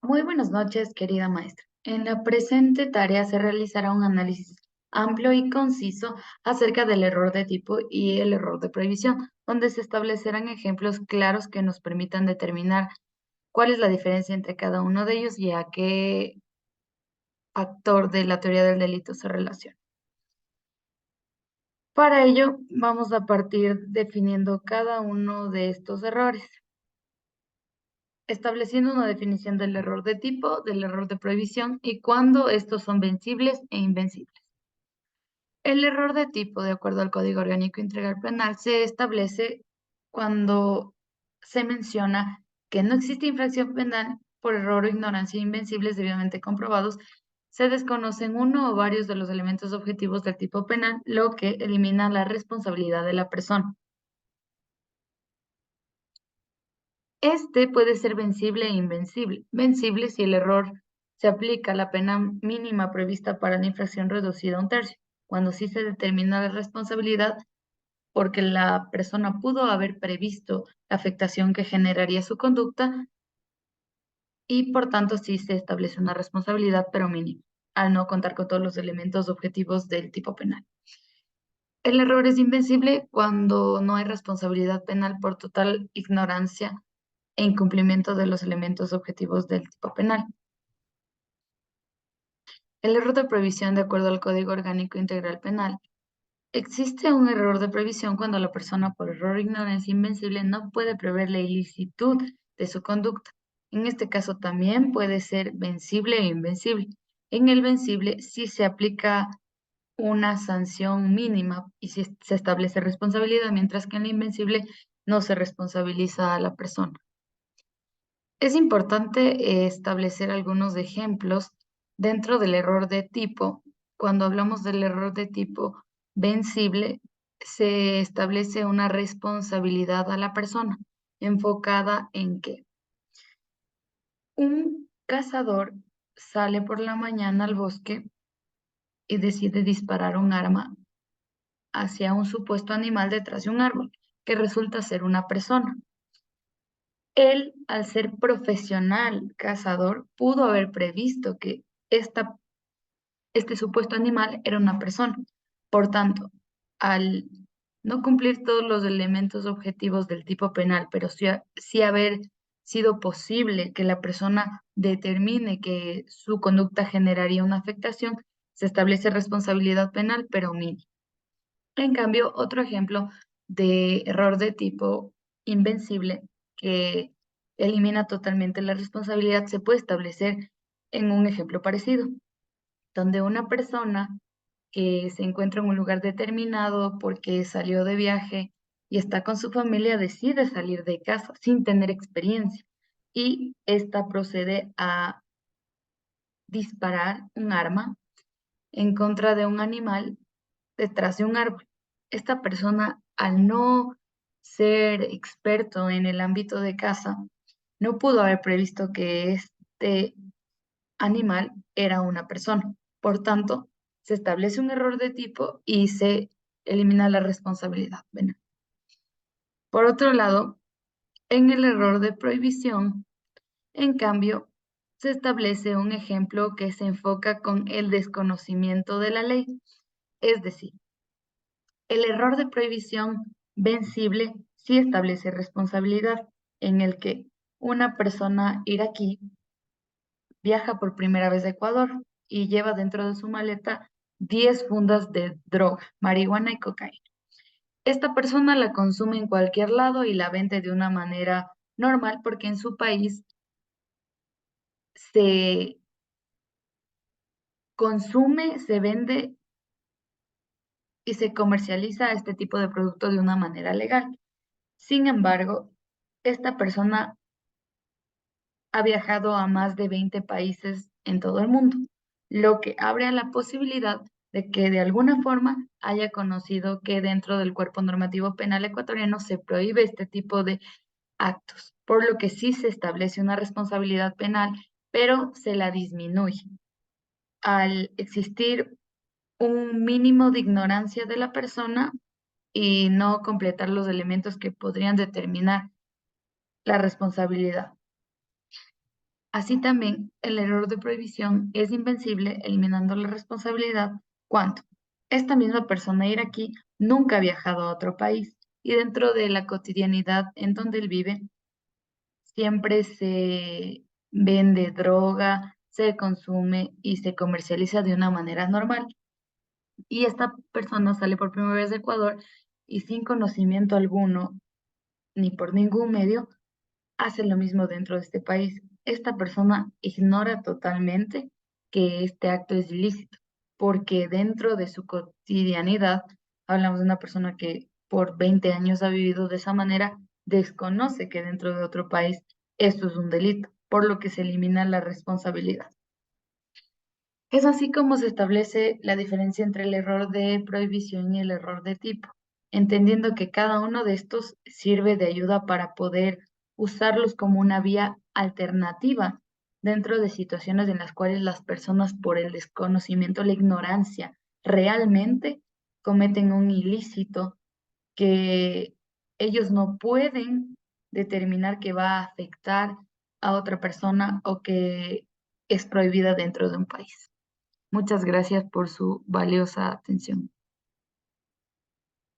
Muy buenas noches, querida maestra. En la presente tarea se realizará un análisis amplio y conciso acerca del error de tipo y el error de prohibición, donde se establecerán ejemplos claros que nos permitan determinar cuál es la diferencia entre cada uno de ellos y a qué actor de la teoría del delito se relaciona. Para ello, vamos a partir definiendo cada uno de estos errores, estableciendo una definición del error de tipo, del error de prohibición y cuándo estos son vencibles e invencibles. El error de tipo, de acuerdo al Código Orgánico Integral Penal, se establece cuando se menciona que no existe infracción penal por error o ignorancia invencibles debidamente comprobados, se desconocen uno o varios de los elementos objetivos del tipo penal, lo que elimina la responsabilidad de la persona. Este puede ser vencible e invencible. Vencible si el error se aplica la pena mínima prevista para la infracción reducida a un tercio, cuando sí se determina la responsabilidad porque la persona pudo haber previsto la afectación que generaría su conducta y por tanto sí se establece una responsabilidad, pero mínima, al no contar con todos los elementos objetivos del tipo penal. El error es invencible cuando no hay responsabilidad penal por total ignorancia e incumplimiento de los elementos objetivos del tipo penal. El error de prohibición, de acuerdo al Código Orgánico Integral Penal, existe un error de previsión cuando la persona por error o ignorancia invencible no puede prever la ilicitud de su conducta. En este caso también puede ser vencible e invencible. En el vencible sí se aplica una sanción mínima y sí se establece responsabilidad, mientras que en el invencible no se responsabiliza a la persona. Es importante establecer algunos ejemplos dentro del error de tipo. Cuando hablamos del error de tipo vencible, se establece una responsabilidad a la persona, enfocada en que un cazador sale por la mañana al bosque y decide disparar un arma hacia un supuesto animal detrás de un árbol, que resulta ser una persona. Él, al ser profesional cazador, pudo haber previsto que este supuesto animal era una persona. Por tanto, al no cumplir todos los elementos objetivos del tipo penal, pero sí haber sido posible que la persona determine que su conducta generaría una afectación, se establece responsabilidad penal, pero mínima. En cambio, otro ejemplo de error de tipo invencible que elimina totalmente la responsabilidad se puede establecer en un ejemplo parecido, donde una persona que se encuentra en un lugar determinado porque salió de viaje y está con su familia decide salir de casa sin tener experiencia y esta procede a disparar un arma en contra de un animal detrás de un árbol. Esta persona, al no ser experto en el ámbito de caza, no pudo haber previsto que este animal era una persona. Por tanto, se establece un error de tipo y se elimina la responsabilidad penal. Por otro lado, en el error de prohibición, en cambio, se establece un ejemplo que se enfoca con el desconocimiento de la ley, es decir, el error de prohibición vencible sí establece responsabilidad en el que una persona iraquí viaja por primera vez a Ecuador y lleva dentro de su maleta 10 fundas de droga, marihuana y cocaína. Esta persona la consume en cualquier lado y la vende de una manera normal porque en su país se consume, se vende y se comercializa este tipo de producto de una manera legal. Sin embargo, esta persona ha viajado a más de 20 países en todo el mundo, lo que abre a la posibilidad de que de alguna forma haya conocido que dentro del cuerpo normativo penal ecuatoriano se prohíbe este tipo de actos, por lo que sí se establece una responsabilidad penal, pero se la disminuye al existir un mínimo de ignorancia de la persona y no completar los elementos que podrían determinar la responsabilidad. Así también, el error de prohibición es invencible eliminando la responsabilidad cuando esta misma persona iraquí nunca ha viajado a otro país y dentro de la cotidianidad en donde él vive, siempre se vende droga, se consume y se comercializa de una manera normal. Y esta persona sale por primera vez de Ecuador y sin conocimiento alguno, ni por ningún medio, hace lo mismo dentro de este país. Esta persona ignora totalmente que este acto es ilícito, porque dentro de su cotidianidad, hablamos de una persona que por 20 años ha vivido de esa manera, desconoce que dentro de otro país esto es un delito, por lo que se elimina la responsabilidad. Es así como se establece la diferencia entre el error de prohibición y el error de tipo, entendiendo que cada uno de estos sirve de ayuda para poder usarlos como una vía alternativa dentro de situaciones en las cuales las personas por el desconocimiento, la ignorancia, realmente cometen un ilícito que ellos no pueden determinar que va a afectar a otra persona o que es prohibida dentro de un país. Muchas gracias por su valiosa atención.